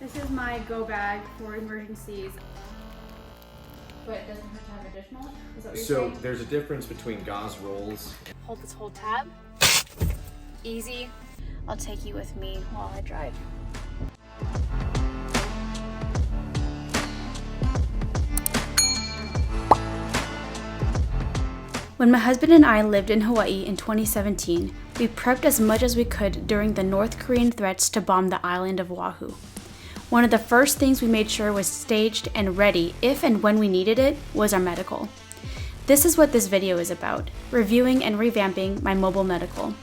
This is my go bag for emergencies. But it doesn't have to have additional? Is that what you're saying? So there's a difference between gauze rolls. Hold this whole tab. Easy. I'll take you with me while I drive. When my husband and I lived in Hawaii in 2017, we prepped as much as we could during the North Korean threats to bomb the island of Oahu. One of the first things we made sure was staged and ready if and when we needed it was our medical. This is what this video is about, reviewing and revamping my mobile medical.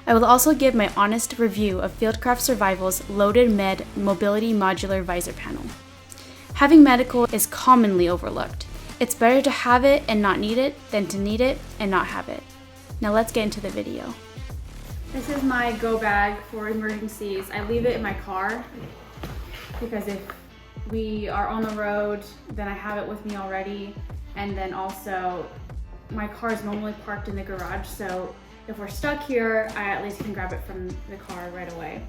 I will also give my honest review of Fieldcraft Survival's Loaded Med Mobility Modular Visor panel. Having medical is commonly overlooked. It's better to have it and not need it than to need it and not have it. Now let's get into the video. This is my go bag for emergencies. I leave it in my car because if we are on the road, then I have it with me already. And then also, my car is normally parked in the garage, so if we're stuck here, I at least can grab it from the car right away.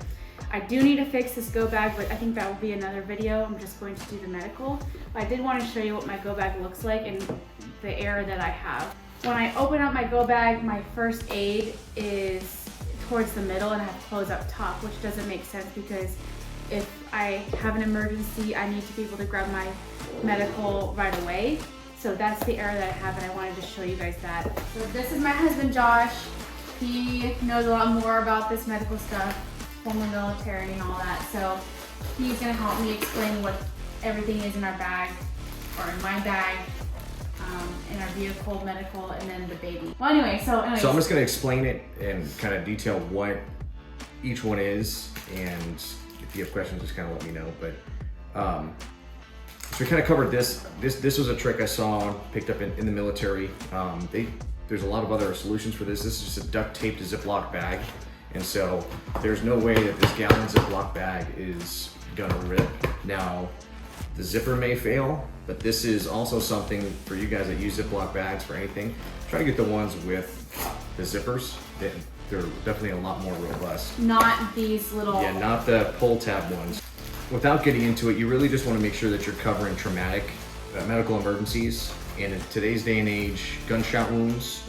I do need to fix this go bag, but I think that will be another video. I'm just going to do the medical. But I did want to show you what my go bag looks like and the air that I have. When I open up my go bag, my first aid is towards the middle and I have clothes up top, which doesn't make sense because if I have an emergency, I need to be able to grab my medical right away. So that's the area that I have, and I wanted to show you guys that. So this is my husband, Josh. He knows a lot more about this medical stuff, former military and all that. So he's gonna help me explain what everything is in our bag, or in my bag, in our vehicle, medical, and then the baby. Well, anyway, so anyways. So I'm just gonna explain it and kind of detail what each one is, and if you have questions, just kind of let me know. But so we kind of covered this. This was a trick I saw, picked up in the military. There's a lot of other solutions for this. This is just a duct taped Ziploc bag. And so there's no way that this gallon Ziploc bag is gonna rip. Now, the zipper may fail, but this is also something for you guys that use Ziploc bags for anything. Try to get the ones with the zippers. They're definitely a lot more robust. Not these little... Yeah, not the pull tab ones. Without getting into it, you really just want to make sure that you're covering traumatic medical emergencies. And in today's day and age, gunshot wounds,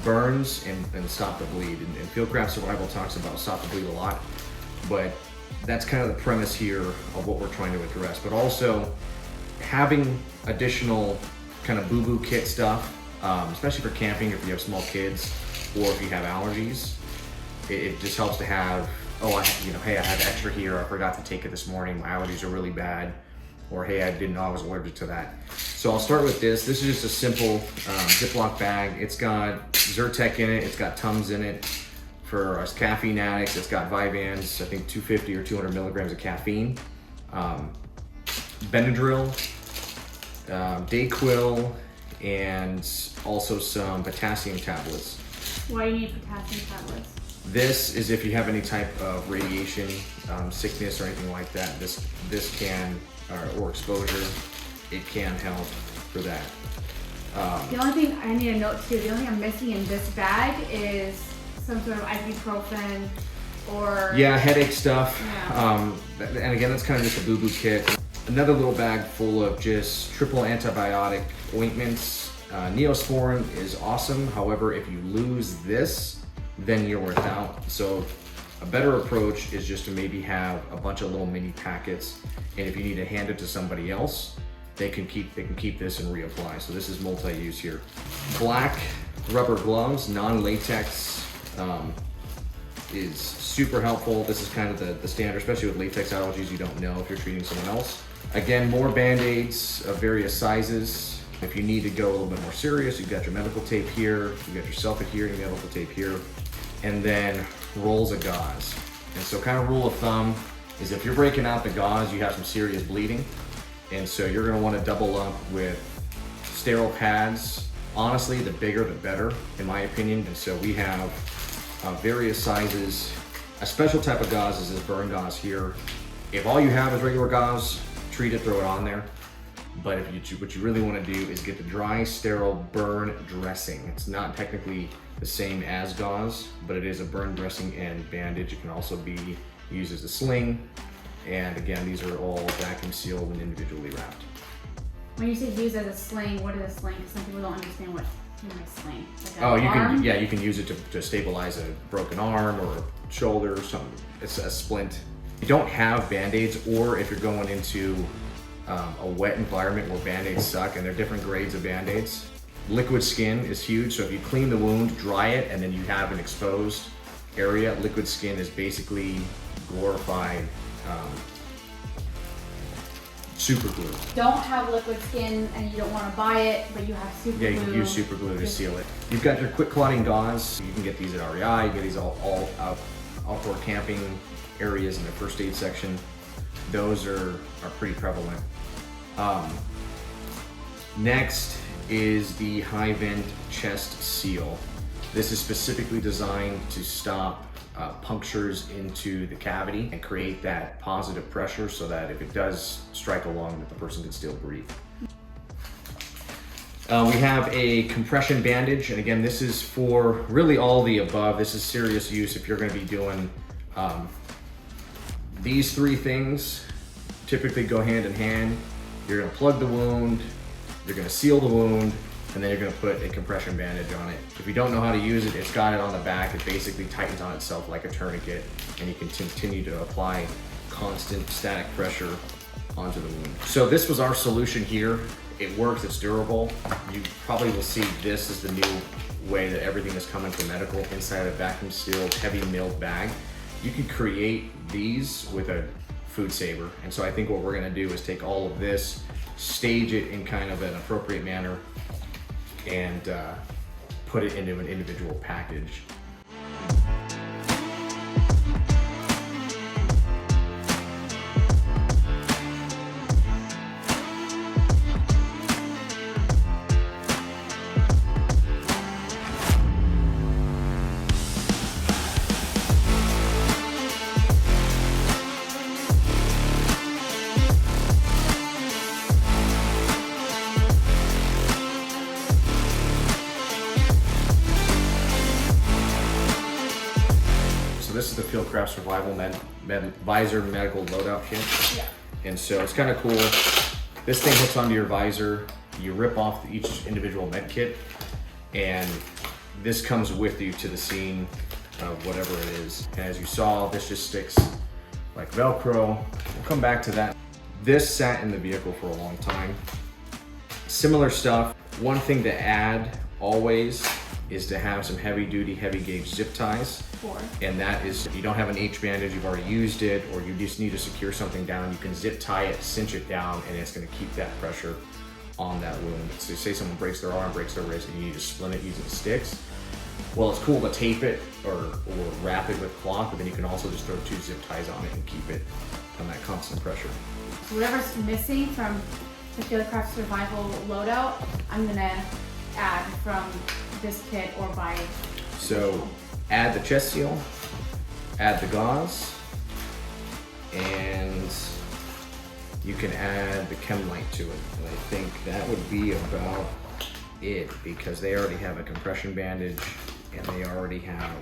burns, and stop the bleed. And Fieldcraft Survival talks about stop the bleed a lot, but that's kind of the premise here of what we're trying to address. But also having additional kind of boo-boo kit stuff, especially for camping if you have small kids or if you have allergies, it just helps to have, hey, I have extra here, I forgot to take it this morning, my allergies are really bad, or hey, I didn't know I was allergic to that. So I'll start with this. This is just a simple Ziploc bag. It's got Zyrtec in it, it's got Tums in it. For us caffeine addicts, it's got Vyvanse, I think 250 or 200 milligrams of caffeine. Benadryl, Dayquil, and also some potassium tablets. Why do you need potassium tablets? This is if you have any type of radiation sickness or anything like that. This can, or exposure, it can help for that. The only thing I need to note too, the only thing I'm missing in this bag is some sort of ibuprofen or... Yeah, headache stuff. Yeah. And again, that's kind of just a boo-boo kit. Another little bag full of just triple antibiotic ointments. Neosporin is awesome. However, if you lose this, then you're without. So a better approach is just to maybe have a bunch of little mini packets, and if you need to hand it to somebody else, they can keep this and reapply. So this is multi-use here. Black rubber gloves, non-latex, is super helpful. This is kind of the standard, especially with latex allergies. You don't know if you're treating someone else. Again, more Band-Aids of various sizes. If you need to go a little bit more serious, you've got your medical tape here, you've got your self-adhering medical tape here, and then rolls of gauze. And so kind of rule of thumb is if you're breaking out the gauze, you have some serious bleeding. And so you're gonna wanna double up with sterile pads. Honestly, the bigger the better, in my opinion. And so we have various sizes. A special type of gauze is this burn gauze here. If all you have is regular gauze, treat it, throw it on there. But what you really want to do is get the dry, sterile burn dressing. It's not technically the same as gauze, but it is a burn dressing and bandage. It can also be used as a sling. And again, these are all vacuum sealed and individually wrapped. When you say use as a sling, what is a sling? Because some people don't understand what a sling. Like Oh, arm? you can use it to stabilize a broken arm or a shoulder or something. It's a splint. You don't have Band-Aids, or if you're going into a wet environment where Band-Aids suck, and there are different grades of Band-Aids. Liquid skin is huge, so if you clean the wound, dry it, and then you have an exposed area, liquid skin is basically glorified super glue. Don't have liquid skin and you don't want to buy it, but you have super glue. Yeah, you can use super glue to seal it. You've got your quick clotting gauze. You can get these at REI. You get these all outdoor camping areas in the first aid section. Those are pretty prevalent. Next is the high vent chest seal. This is specifically designed to stop punctures into the cavity and create that positive pressure so that if it does strike a lung, that the person can still breathe. We have a compression bandage, and again, this is for really all the above. This is serious use if you're going to be doing these three things. Typically go hand in hand. You're going to plug the wound, you're going to seal the wound, and then you're going to put a compression bandage on it. If you don't know how to use it, it's got it on the back. It basically tightens on itself like a tourniquet, and you can continue to apply constant static pressure onto the wound. So this was our solution here. It works, it's durable. You probably will see this as the new way that everything is coming for medical, inside a vacuum sealed, heavy milled bag. You can create these with a food saver. And so I think what we're gonna do is take all of this, stage it in kind of an appropriate manner, and put it into an individual package. So this is the Fieldcraft Survival Visor Medical Loadout Kit. Yeah. And so it's kind of cool. This thing hooks onto your visor. You rip off each individual med kit, and this comes with you to the scene of whatever it is. And as you saw, this just sticks like Velcro. We'll come back to that. This sat in the vehicle for a long time. Similar stuff. One thing to add always is to have some heavy duty, heavy gauge zip ties. And that is, if you don't have an H bandage, you've already used it, or you just need to secure something down, you can zip tie it, cinch it down, and it's gonna keep that pressure on that wound. So say someone breaks their arm, breaks their wrist, and you need to splint it using sticks. Well, it's cool to tape it or wrap it with cloth, but then you can also just throw 2 zip ties on it and keep it on that constant pressure. So whatever's missing from the Fieldcraft Survival Loadout, I'm gonna add from this kit or buy. So add the chest seal, add the gauze, and you can add the chem light to it. And I think that would be about it, because they already have a compression bandage and they already have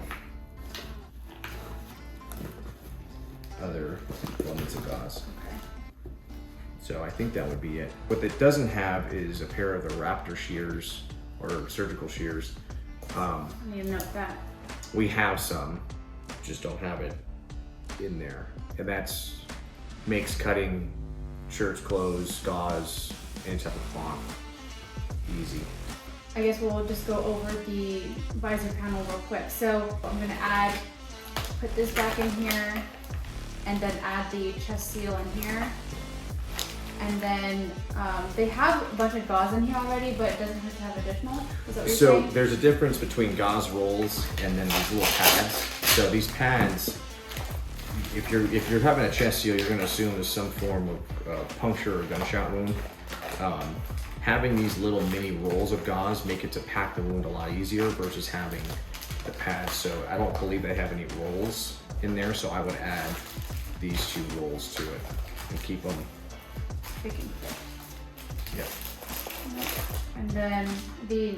other elements of gauze. Okay. So I think that would be it. What it doesn't have is a pair of the Raptor shears or surgical shears. I need to note that. We have some, just don't have it in there. And that's makes cutting shirts, clothes, gauze, any type of cloth easy. I guess we'll just go over the visor panel real quick. So I'm gonna put this back in here, and then add the chest seal in here. And then they have a bunch of gauze in here already, but it doesn't have to have additional. Is that what you're saying? So there's a difference between gauze rolls and then these little pads. So these pads, if you're having a chest seal, you're going to assume there's some form of puncture or gunshot wound. Having these little mini rolls of gauze make it to pack the wound a lot easier versus having the pads. So I don't believe they have any rolls in there, so I would add these 2 rolls to it and keep them. Yeah. And then the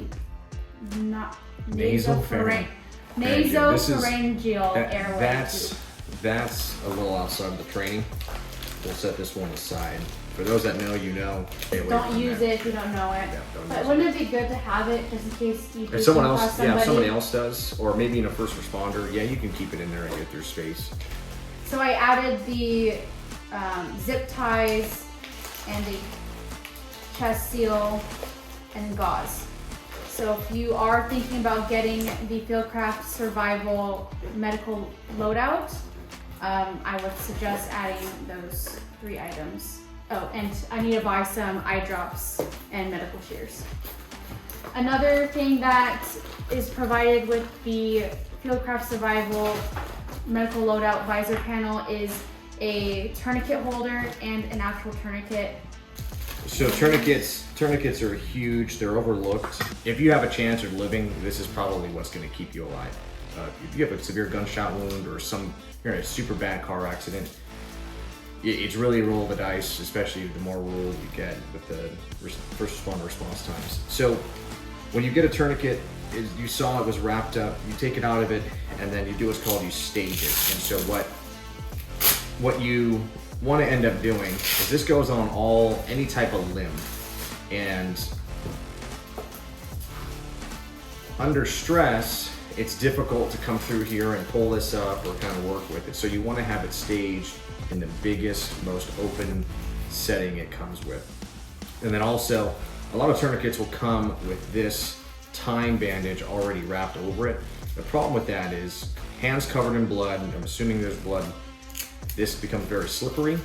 Nasopharyngeal nasopharyngeal airway. That's a little outside of the training. we'll set this one aside. For those that know, you know. Don't use it if you don't know it. Yeah, but wouldn't it be good to have it just in case you do if someone come else, across somebody? if somebody else does, or maybe in a first responder, yeah, you can keep it in there and get their space. So I added the zip ties and the chest seal and gauze. So if you are thinking about getting the Fieldcraft Survival Medical Loadout, I would suggest adding those 3 items. Oh, and I need to buy some eye drops and medical shears. Another thing that is provided with the Fieldcraft Survival Medical Loadout Visor panel is a tourniquet holder and an actual tourniquet. So tourniquets are huge. They're overlooked. If you have a chance of living, this is probably what's going to keep you alive. If you have a severe gunshot wound or you're in a super bad car accident, it's really a roll of the dice, especially the more rural you get with the first responder response times. So when you get a tourniquet, you saw it was wrapped up, you take it out of it, and then you do what's called you stage it. And so what you want to end up doing is this goes on any type of limb, and under stress, it's difficult to come through here and pull this up or kind of work with it. So you want to have it staged in the biggest, most open setting it comes with. And then also, a lot of tourniquets will come with this time bandage already wrapped over it. The problem with that is hands covered in blood, I'm assuming there's blood, this becomes very slippery.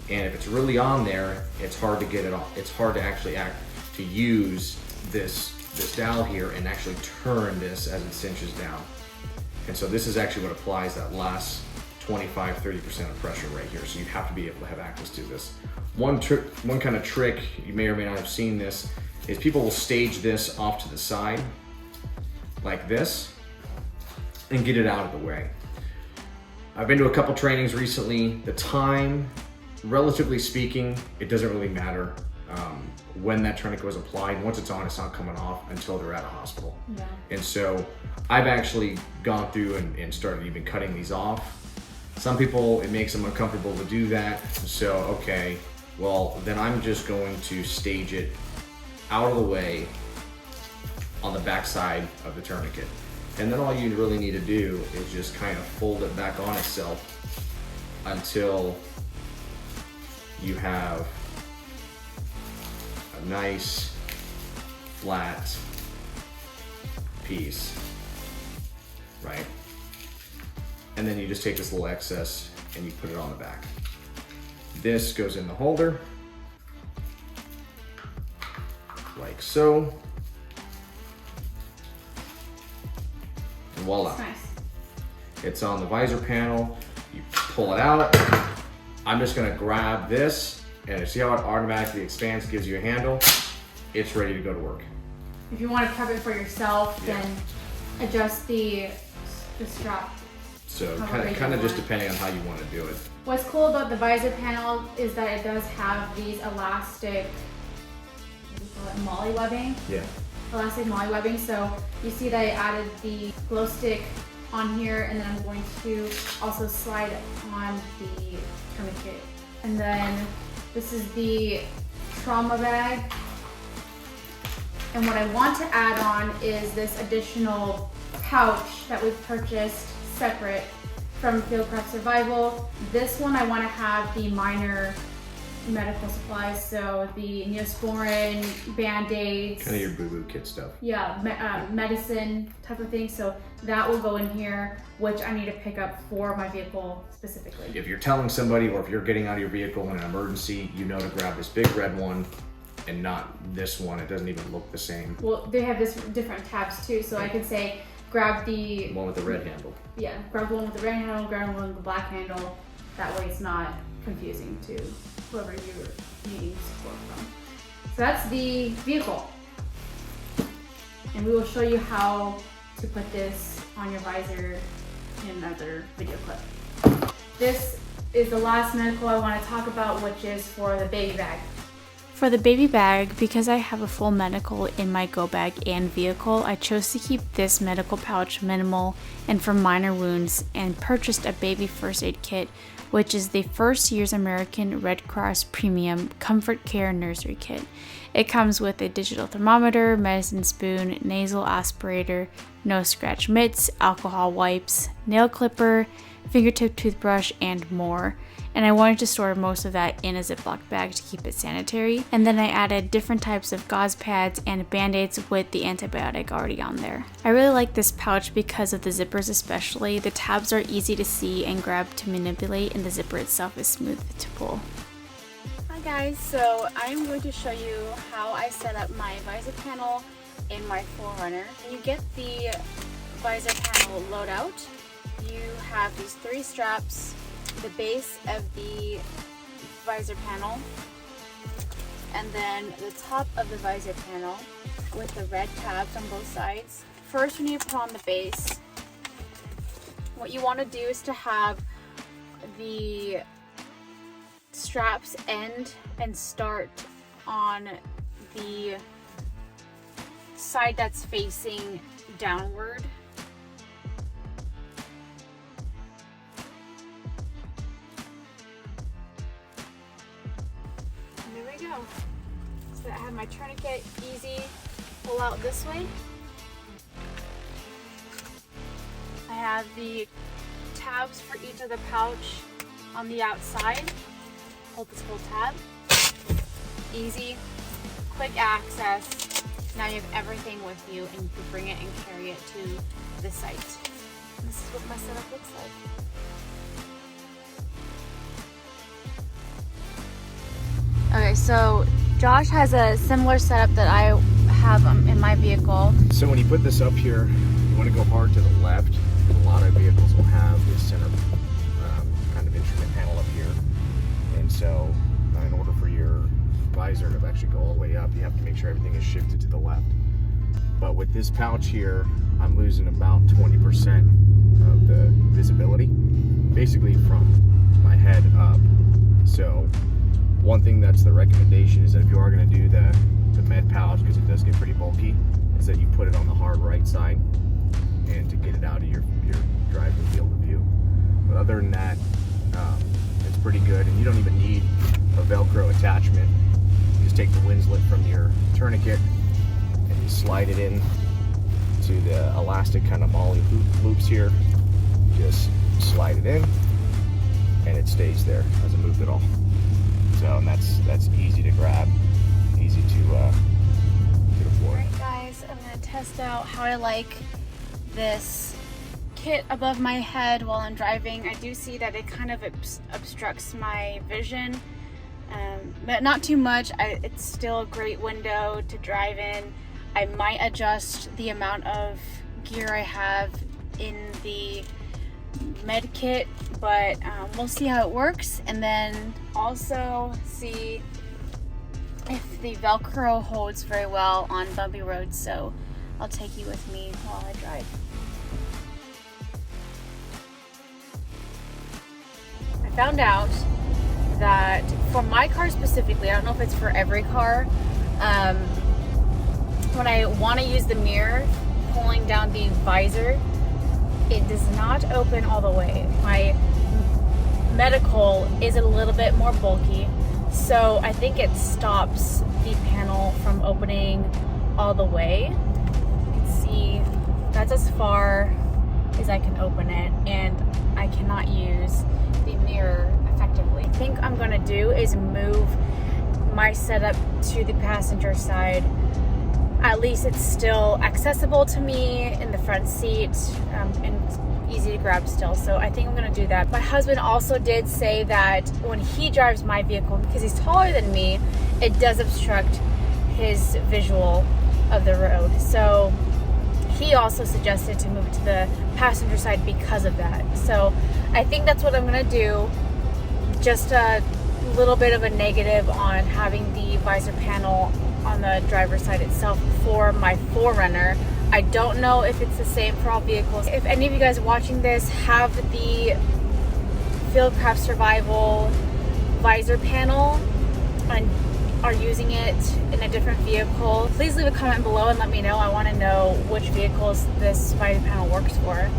And if it's really on there, it's hard to get it off. It's hard to actually use this dowel here and actually turn this as it cinches down. And so this is actually what applies that last 25-30% of pressure right here. So you have to be able to have access to this. One kind of trick, you may or may not have seen this, is people will stage this off to the side like this and get it out of the way. I've been to a couple trainings recently. The time, relatively speaking, it doesn't really matter when that tourniquet was applied. Once it's on, it's not coming off until they're at a hospital. Yeah. And so I've actually gone through and started even cutting these off. Some people, it makes them uncomfortable to do that. So, okay, well, then I'm just going to stage it out of the way on the back side of the tourniquet. And then all you really need to do is just kind of fold it back on itself until you have a nice flat piece, right? And then you just take this little excess and you put it on the back. This goes in the holder, like so. And voila. That's nice. It's on the visor panel. You pull it out. I'm just gonna grab this, and see how it automatically expands, gives you a handle. It's ready to go to work. If you want to prep it for yourself, then adjust the strap. So kind of just depending on how you want to do it. What's cool about the visor panel is that it does have these elastic, what do you call it, molly webbing? Yeah. Elastic molly webbing. So you see that I added the glow stick on here, and then I'm going to also slide on the tourniquet. And then this is the trauma bag. And what I want to add on is this additional pouch that we've purchased separate from Fieldcraft Survival. This one I want to have the minor medical supplies, so the Neosporin, Band-Aids. Kind of your boo-boo kit stuff. Yeah, medicine type of thing. So that will go in here, which I need to pick up for my vehicle specifically. If you're telling somebody, or if you're getting out of your vehicle in an emergency, you know to grab this big red one and not this one. It doesn't even look the same. Well, they have this different tabs too, so I can say grab the one with the red handle. Yeah, grab the one with the red handle, grab the one with the black handle. That way it's not confusing to whoever you're needing support from. So that's the vehicle. And we will show you how to put this on your visor in another video clip. This is the last medical I want to talk about, which is for the baby bag. For the baby bag, because I have a full medical in my go bag and vehicle, I chose to keep this medical pouch minimal and for minor wounds, and purchased a baby first aid kit which is the First Years American Red Cross Premium Comfort Care Nursery Kit. It comes with a digital thermometer, medicine spoon, nasal aspirator, no scratch mitts, alcohol wipes, nail clipper, fingertip toothbrush, and more. And I wanted to store most of that in a Ziploc bag to keep it sanitary. And then I added different types of gauze pads and band-aids with the antibiotic already on there. I really like this pouch because of the zippers especially. The tabs are easy to see and grab to manipulate, and the zipper itself is smooth to pull. Hi guys, so I'm going to show you how I set up my visor panel in my 4Runner. When you get the visor panel load out, you have these 3 straps, the base of the visor panel, and then the top of the visor panel with the red tabs on both sides. First, when you put on the base, what you want to do is to have the straps end and start on the side that's facing downward. There we go. So I have my tourniquet easy pull out this way. I have the tabs for each of the pouch on the outside. Hold this whole tab. Easy, quick access. Now you have everything with you and you can bring it and carry it to the site. And this is what my setup looks like. Okay, so Josh has a similar setup that I have in my vehicle. So when you put this up here, you want to go hard to the left. A lot of vehicles will have this center kind of instrument panel up here. And so in order for your visor to actually go all the way up, you have to make sure everything is shifted to the left. But with this pouch here, I'm losing about 20% of the visibility, basically from my head up. So one thing that's the recommendation is that if you are going to do the med pouch, because it does get pretty bulky, is that you put it on the hard right side and to get it out of your driving field of view. But other than that, it's pretty good, and you don't even need a Velcro attachment. You just take the windslet from your tourniquet and you slide it in to the elastic kind of molly loops here. Just slide it in and it stays there, doesn't move at all. So, and that's easy to grab, easy to afford. Alright guys, I'm going to test out how I like this kit above my head while I'm driving. I do see that it kind of obstructs my vision, but not too much. It's still a great window to drive in. I might adjust the amount of gear I have in the med kit, but we'll see how it works, and then also see if the Velcro holds very well on bumpy roads. So I'll take you with me while I drive. I found out that for my car specifically, I don't know if it's for every car, when I want to use the mirror, pulling down the visor, it does not open all the way. My medical is a little bit more bulky, so I think it stops the panel from opening all the way. You can see that's as far as I can open it, and I cannot use the mirror effectively. I think I'm gonna do is move my setup to the passenger side. At least it's still accessible to me in the front seat, and easy to grab still. So I think I'm gonna do that. My husband also did say that when he drives my vehicle, because he's taller than me, it does obstruct his visual of the road. So he also suggested to move to the passenger side because of that. So I think that's what I'm gonna do. Just a little bit of a negative on having the visor panel on the driver's side itself for my 4Runner. I don't know if it's the same for all vehicles. If any of you guys watching this have the Fieldcraft Survival visor panel and are using it in a different vehicle, please leave a comment below and let me know. I want to know which vehicles this visor panel works for.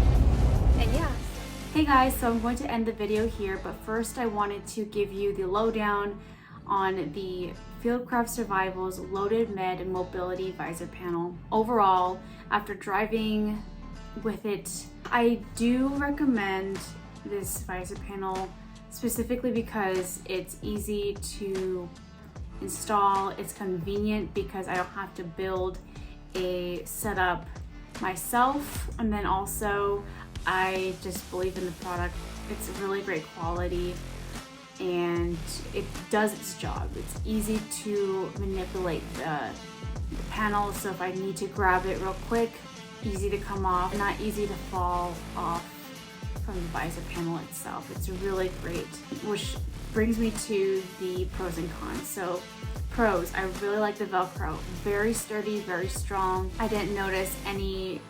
And yeah. Hey guys, so I'm going to end the video here, but first I wanted to give you the lowdown on the Fieldcraft Survival's Loaded Med Mobility Visor Panel. Overall, after driving with it, I do recommend this visor panel specifically because it's easy to install, it's convenient because I don't have to build a setup myself, and then also I just believe in the product. It's really great quality and it does its job. It's easy to manipulate the panel, so if I need to grab it real quick, easy to come off, not easy to fall off from the visor panel itself. It's really great, which brings me to the pros and cons. So pros, I really like the Velcro. Very sturdy, very strong. I didn't notice any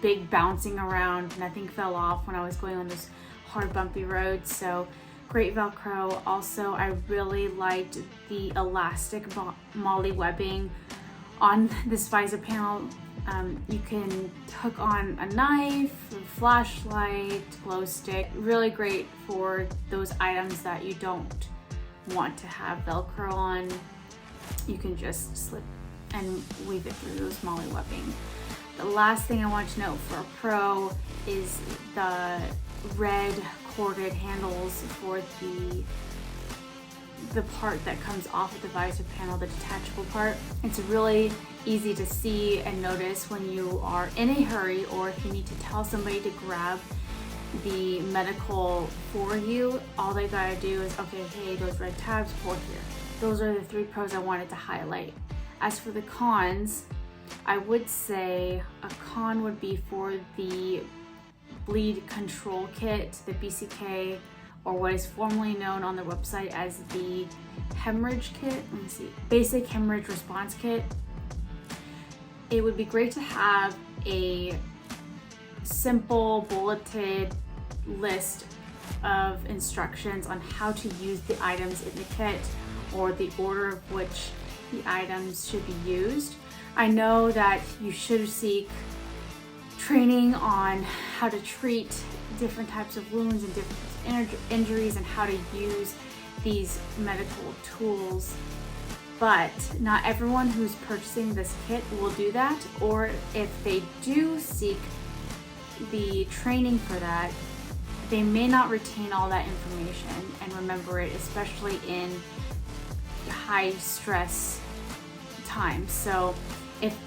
big bouncing around. Nothing fell off when I was going on this hard bumpy road, so great Velcro. Also, I really liked the elastic MOLLE webbing on this visor panel. You can hook on a knife, a flashlight, glow stick. Really great for those items that you don't want to have Velcro on. You can just slip and weave it through those MOLLE webbing. The last thing I want to note for a pro is the red corded handles for the part that comes off of the visor panel, the detachable part. It's really easy to see and notice when you are in a hurry, or if you need to tell somebody to grab the medical for you. All they gotta do is, okay, hey, those red tabs, pull here. Those are the 3 pros I wanted to highlight. As for the cons, I would say a con would be for the bleed control kit, the BCK, or what is formerly known on the website as the hemorrhage kit. Let me see, basic hemorrhage response kit. It would be great to have a simple bulleted list of instructions on how to use the items in the kit, or the order of which the items should be used. I know that you should seek training on how to treat different types of wounds and different injuries and how to use these medical tools, but not everyone who's purchasing this kit will do that, or if they do seek the training for that, they may not retain all that information and remember it, especially in high stress times. So if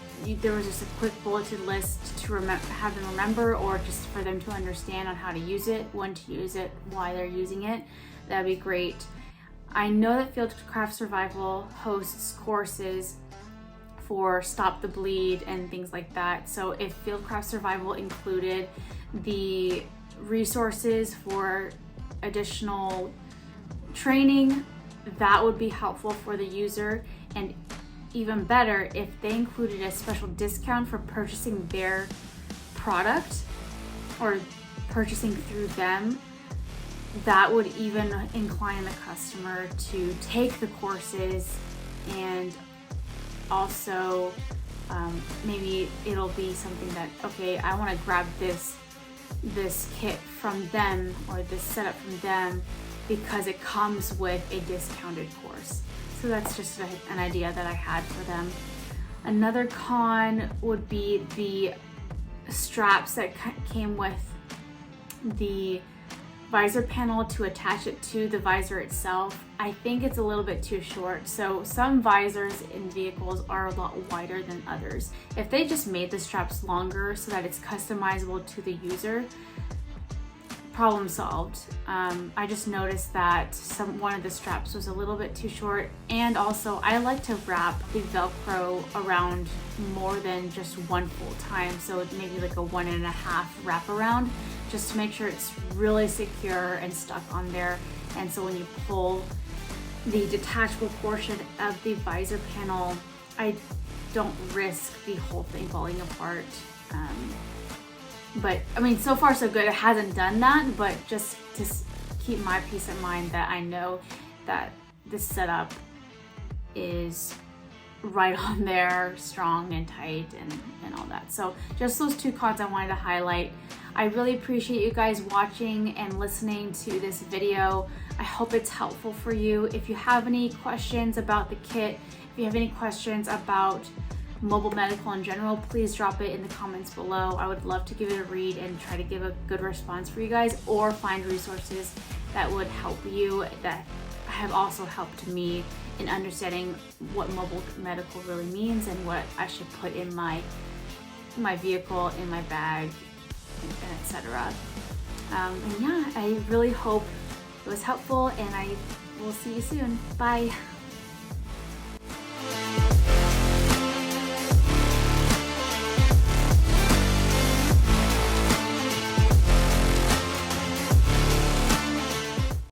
there was just a quick bulleted list to have them remember, or just for them to understand on how to use it, when to use it, why they're using it, that'd be great. I know that Fieldcraft Survival hosts courses for Stop the Bleed and things like that. So if Fieldcraft Survival included the resources for additional training, that would be helpful for the user. And even better, if they included a special discount for purchasing their product or purchasing through them, that would even incline the customer to take the courses. And also maybe it'll be something that, okay, I want to grab this kit from them, or this setup from them, because it comes with a discounted course. So that's just an idea that I had for them. Another con would be the straps that came with the visor panel to attach it to the visor itself. I think it's a little bit too short. So some visors in vehicles are a lot wider than others. If they just made the straps longer so that it's customizable to the user, problem solved. I just noticed that one of the straps was a little bit too short, and also I like to wrap the Velcro around more than just one full time, so maybe like a 1.5 wrap around, just to make sure it's really secure and stuck on there. And so when you pull the detachable portion of the visor panel, I don't risk the whole thing falling apart. But I mean, so far so good. It hasn't done that, but just to keep my peace of mind that I know that this setup is right on there, strong and tight and all that. So just those two cards I wanted to highlight. I really appreciate you guys watching and listening to this video. I hope it's helpful for you. If you have any questions about the kit, if you have any questions about mobile medical in general, please drop it in the comments below. I would love to give it a read and try to give a good response for you guys, or find resources that would help you, that have also helped me in understanding what mobile medical really means and what I should put in my vehicle, in my bag, and etc. And yeah, I really hope it was helpful, and I will see you soon. Bye.